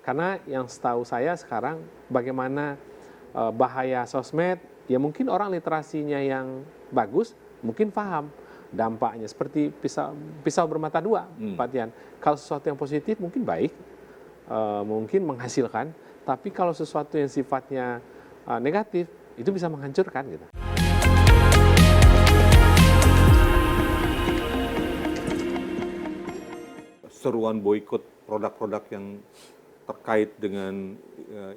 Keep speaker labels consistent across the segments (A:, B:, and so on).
A: Karena yang setahu saya sekarang bagaimana bahaya sosmed, ya mungkin orang literasinya yang bagus, mungkin paham dampaknya. Seperti pisau bermata dua, Pak Tian. Kalau sesuatu yang positif mungkin baik, mungkin menghasilkan, tapi kalau sesuatu yang sifatnya negatif, itu bisa menghancurkan gitu.
B: Seruan boikot produk-produk yang terkait dengan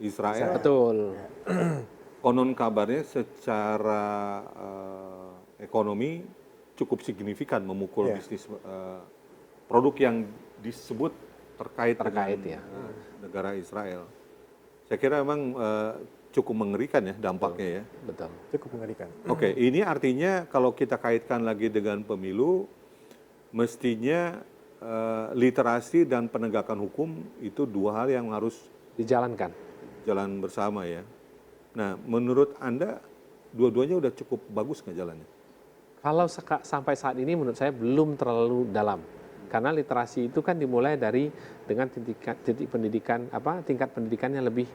B: Israel.
A: Betul.
B: Konon kabarnya secara ekonomi cukup signifikan memukul bisnis produk yang disebut terkait dengan
A: ya.
B: Negara Israel. Saya kira memang cukup mengerikan ya dampaknya ya.
A: Betul.
C: Cukup mengerikan.
B: Oke, ini artinya kalau kita kaitkan lagi dengan pemilu, mestinya literasi dan penegakan hukum itu dua hal yang harus
A: Dijalankan.
B: jalan bersama ya. Nah, menurut Anda dua-duanya udah cukup bagus nggak jalannya?
A: Kalau sampai saat ini menurut saya belum terlalu dalam. Karena literasi itu kan dimulai dengan tingkat pendidikan yang lebih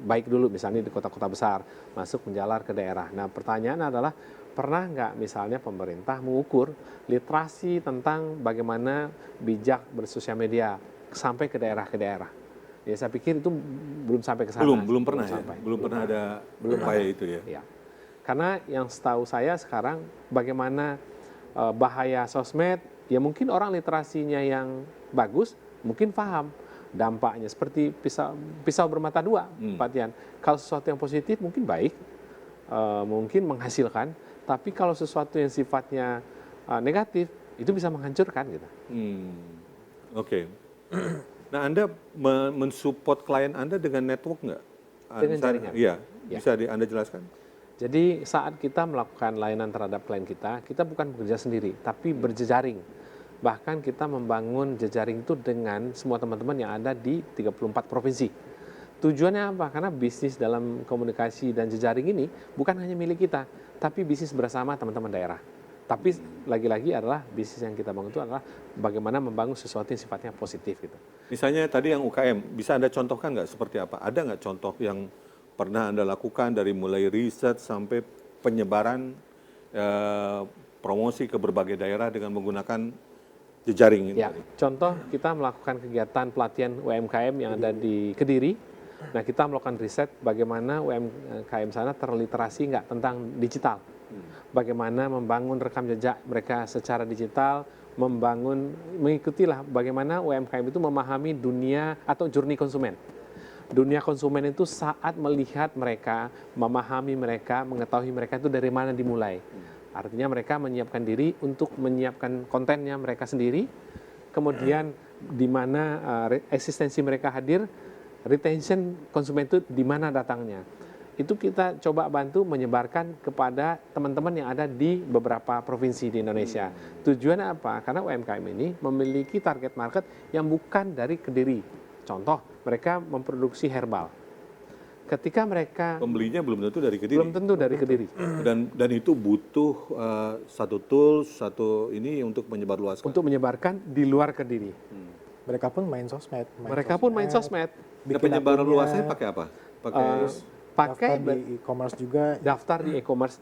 A: baik dulu, misalnya di kota-kota besar, masuk menjalar ke daerah. Nah, pertanyaan adalah pernah nggak misalnya pemerintah mengukur literasi tentang bagaimana bijak bersosial media sampai ke daerah? Ya, saya pikir itu belum sampai ke sana.
B: Belum pernah ya? Belum pernah ada upaya itu ya?
A: Ya. Karena yang setahu saya sekarang bagaimana bahaya sosmed, ya mungkin orang literasinya yang bagus, mungkin paham dampaknya. Seperti pisau bermata dua, Pak Tian. Kalau sesuatu yang positif mungkin baik, mungkin menghasilkan, tapi kalau sesuatu yang sifatnya negatif, itu bisa menghancurkan gitu.
B: Oke. Nah, Anda mensupport klien Anda dengan network nggak?
A: Dengan jaringan.
B: Iya, bisa Anda jelaskan?
A: Jadi saat kita melakukan layanan terhadap klien kita bukan bekerja sendiri, tapi berjejaring. Bahkan kita membangun jejaring itu dengan semua teman-teman yang ada di 34 provinsi. Tujuannya apa? Karena bisnis dalam komunikasi dan jejaring ini bukan hanya milik kita, tapi bisnis bersama teman-teman daerah. Tapi lagi-lagi adalah bisnis yang kita bangun itu adalah bagaimana membangun sesuatu yang sifatnya positif gitu.
B: Misalnya tadi yang UKM, bisa Anda contohkan nggak seperti apa? Ada nggak contoh yang pernah Anda lakukan dari mulai riset sampai penyebaran promosi ke berbagai daerah dengan menggunakan jejaring ini?
A: Ya, contoh kita melakukan kegiatan pelatihan UMKM yang ada di Kediri. Nah, kita melakukan riset bagaimana UMKM sana terliterasi nggak tentang digital. Bagaimana membangun rekam jejak mereka secara digital, mengikutilah bagaimana UMKM itu memahami dunia atau journey konsumen. Dunia konsumen itu saat melihat mereka, memahami mereka, mengetahui mereka itu dari mana dimulai. Artinya mereka menyiapkan diri untuk menyiapkan kontennya mereka sendiri, kemudian di mana eksistensi mereka hadir, retention konsumen itu di mana datangnya. Itu kita coba bantu menyebarkan kepada teman-teman yang ada di beberapa provinsi di Indonesia. Tujuannya apa? Karena UMKM ini memiliki target market yang bukan dari Kediri. Contoh, mereka memproduksi herbal. Ketika mereka
B: pembelinya belum tentu dari Kediri.
A: Belum tentu dari Kediri.
B: Dan itu butuh satu tools, satu ini untuk menyebarluaskan.
A: Untuk menyebarkan di luar Kediri.
C: Mereka pun main sosmed.
A: Main sosmed.
B: Penyebaran luasnya pakai apa?
C: Pakai di e-commerce juga.
A: Daftar di e-commerce.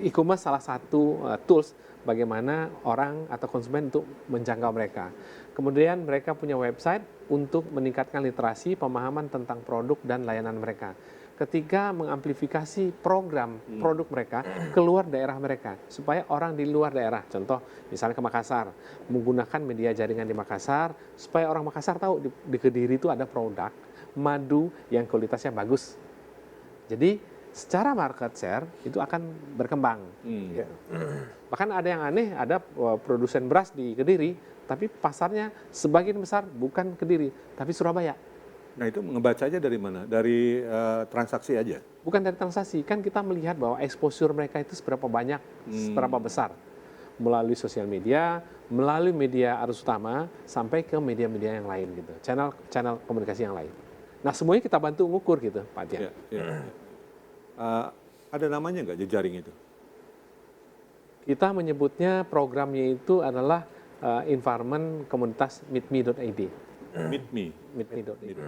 A: E-commerce salah satu tools bagaimana orang atau konsumen untuk menjangkau mereka. Kemudian mereka punya website untuk meningkatkan literasi, pemahaman tentang produk dan layanan mereka. Ketika mengamplifikasi program produk mereka keluar daerah mereka, supaya orang di luar daerah, contoh misalnya ke Makassar, menggunakan media jaringan di Makassar, supaya orang Makassar tahu di Kediri itu ada produk madu yang kualitasnya bagus. Jadi secara market share itu akan berkembang. Bahkan ada yang aneh, ada produsen beras di Kediri, tapi pasarnya sebagian besar bukan Kediri, tapi Surabaya.
B: Nah, itu ngebacanya dari mana? Dari transaksi aja?
A: Bukan dari transaksi, kan kita melihat bahwa exposure mereka itu seberapa banyak, seberapa besar. Melalui sosial media, melalui media arus utama, sampai ke media-media yang lain gitu, channel komunikasi yang lain. Nah, semuanya kita bantu mengukur gitu, Pak Tian.
B: Ada namanya nggak jejaring itu?
A: Kita menyebutnya programnya itu adalah environment komunitas meetme.id.
B: Meet Me.
A: Meetme.id.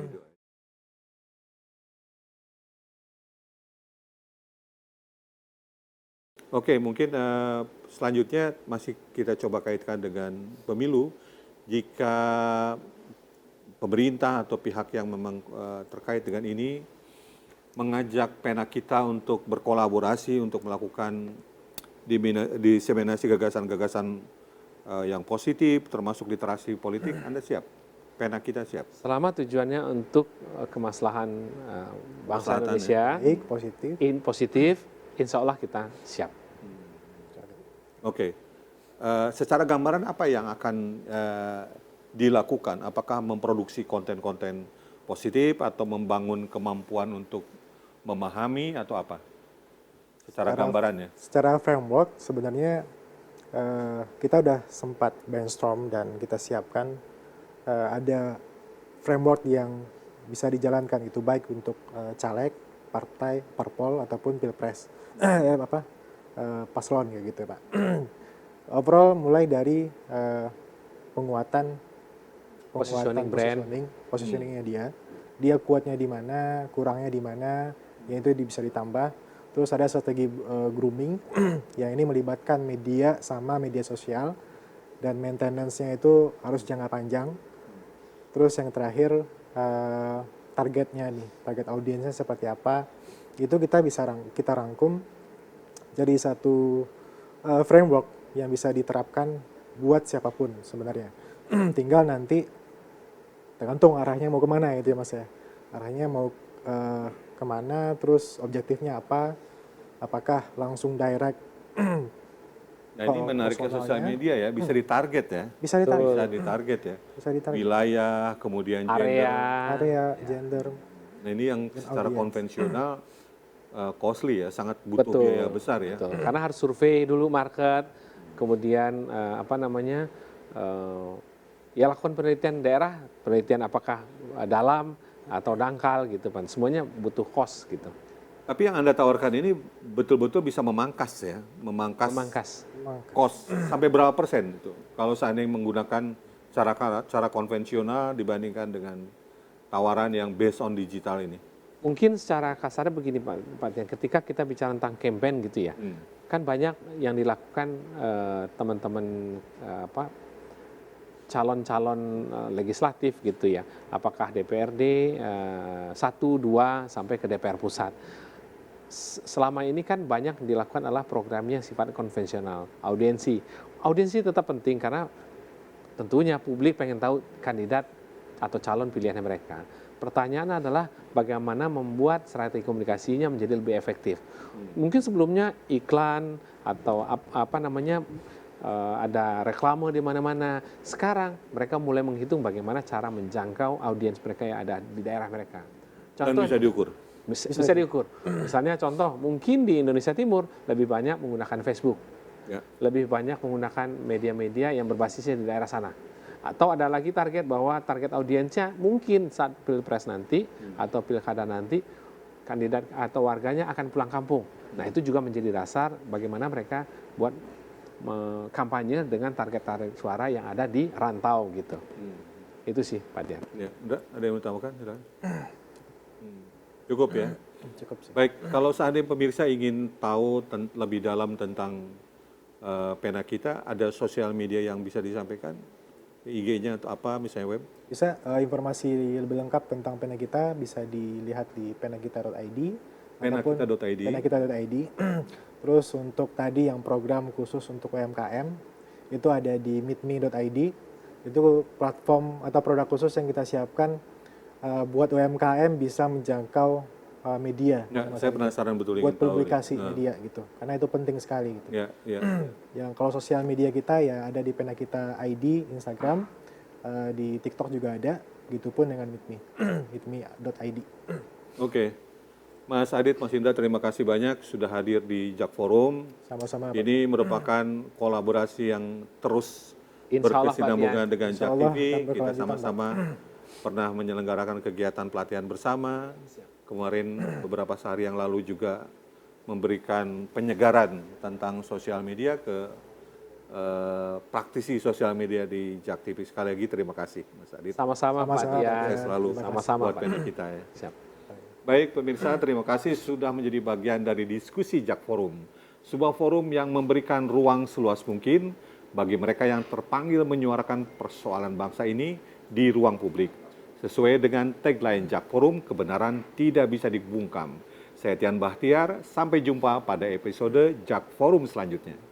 B: Oke, mungkin selanjutnya masih kita coba kaitkan dengan pemilu. Jika pemerintah atau pihak yang memang terkait dengan ini mengajak Pena kita untuk berkolaborasi untuk melakukan diseminasi gagasan-gagasan yang positif, termasuk literasi politik, Anda siap? Pena kita siap?
A: Selama tujuannya untuk kemaslahan bangsa
B: Kemaslahatan,
A: Indonesia,
C: Baik, positif.
A: positif, insya Allah kita siap.
B: Oke. Secara gambaran apa yang akan dilakukan? Apakah memproduksi konten-konten positif atau membangun kemampuan untuk memahami atau apa? Secara gambarannya.
C: Secara framework sebenarnya kita udah sempat brainstorm dan kita siapkan ada framework yang bisa dijalankan itu baik untuk caleg, partai, parpol ataupun pilpres, paslon kayak gitu Pak. Overall mulai dari penguatan
A: Positioning brand.
C: positioningnya dia kuatnya di mana, kurangnya di mana, yang itu bisa ditambah. Terus ada strategi grooming yang ini melibatkan media sama media sosial dan maintenance-nya itu harus jangka panjang. Terus yang terakhir targetnya nih, target audiensnya seperti apa, itu kita bisa kita rangkum jadi satu framework yang bisa diterapkan buat siapapun sebenarnya. Tinggal nanti tergantung arahnya mau kemana gitu ya Mas ya. Arahnya mau kemana, terus objektifnya apa, apakah langsung direct.
B: Nah ini menarik ke sosial media ya, bisa ditarget ya.
C: Bisa ditarget.
B: Bisa ditarget ya.
C: Bisa ditarget.
B: Wilayah, kemudian
A: Area,
C: Area, gender.
B: Nah ini yang secara konvensional costly ya, sangat butuh
A: betul,
B: biaya besar ya.
A: betul. Karena harus survei dulu market, kemudian ya lakukan penelitian daerah, penelitian apakah dalam atau dangkal gitu kan, semuanya butuh cost gitu.
B: Tapi yang Anda tawarkan ini betul-betul bisa memangkas ya, memangkas cost sampai berapa persen itu? Kalau seandainya menggunakan cara konvensional dibandingkan dengan tawaran yang based on digital ini.
A: Mungkin secara kasarnya begini Pak Tian, ketika kita bicara tentang campaign gitu ya, kan banyak yang dilakukan teman-teman calon-calon legislatif gitu ya, apakah DPRD 1, 2 sampai ke DPR pusat. Selama ini kan banyak dilakukan adalah programnya sifat konvensional, audiensi. Audiensi tetap penting karena tentunya publik pengen tahu kandidat atau calon pilihannya mereka. Pertanyaan adalah bagaimana membuat strategi komunikasinya menjadi lebih efektif. Mungkin sebelumnya iklan atau ada reklame di mana-mana. Sekarang mereka mulai menghitung bagaimana cara menjangkau audiens mereka yang ada di daerah mereka.
B: Dan bisa diukur.
A: Bisa diukur. Misalnya contoh, mungkin di Indonesia Timur lebih banyak menggunakan Facebook.
B: Ya.
A: Lebih banyak menggunakan media-media yang berbasisnya di daerah sana. Atau ada lagi target bahwa target audiensnya mungkin saat pilpres nanti atau pilkada nanti kandidat atau warganya akan pulang kampung. Nah itu juga menjadi dasar bagaimana mereka buat kampanye dengan target-target suara yang ada di rantau gitu. Itu sih Pak Dian.
B: Ya, udah ada yang mau tambahkan? Cukup ya.
C: Cukup sih.
B: Baik, kalau seandainya pemirsa ingin tahu lebih dalam tentang Pena kita, ada sosial media yang bisa disampaikan? IG-nya atau apa, misalnya web?
C: Bisa informasi lebih lengkap tentang Pena kita bisa dilihat di penakita.id ataupun
B: Penakita.id.
C: penakita.id. Terus untuk tadi yang program khusus untuk UMKM itu ada di meetme.id. Itu platform atau produk khusus yang kita siapkan buat UMKM bisa menjangkau media.
B: Nah, saya penasaran betul
C: buat
B: ingin tahu.
C: publikasi media gitu. Karena itu penting sekali gitu.
B: Ya.
C: Yang kalau sosial media kita ya ada di Penakita ID, Instagram, di TikTok juga ada, gitu pun dengan meetme, meetme.id.
B: Oke. Mas Adit, Mas Indra, terima kasih banyak sudah hadir di JAK Forum.
C: Sama-sama.
B: Ini merupakan kolaborasi yang terus
A: Insya Allah,
B: berkesinambungan
A: Pak,
B: dengan
C: Insya
B: JAK
C: Allah
B: TV.
C: akan
B: Kita
C: berkelanjutan,
B: sama-sama pernah menyelenggarakan kegiatan pelatihan bersama. Kemarin beberapa hari yang lalu juga memberikan penyegaran tentang sosial media ke praktisi sosial media di JAK TV. Sekali lagi terima kasih Mas Adit.
A: Sama-sama Pak
C: Sama-sama,
A: Dian.
B: Saya selalu
A: Sama-sama
B: buat
A: Pak.
B: Pena kita ya.
A: Siap.
B: Baik pemirsa, terima kasih sudah menjadi bagian dari diskusi JAK Forum. sebuah forum yang memberikan ruang seluas mungkin bagi mereka yang terpanggil menyuarakan persoalan bangsa ini di ruang publik. Sesuai dengan tagline Jak Forum, kebenaran tidak bisa dibungkam. Saya Tian Bahtiar, sampai jumpa pada episode Jak Forum selanjutnya.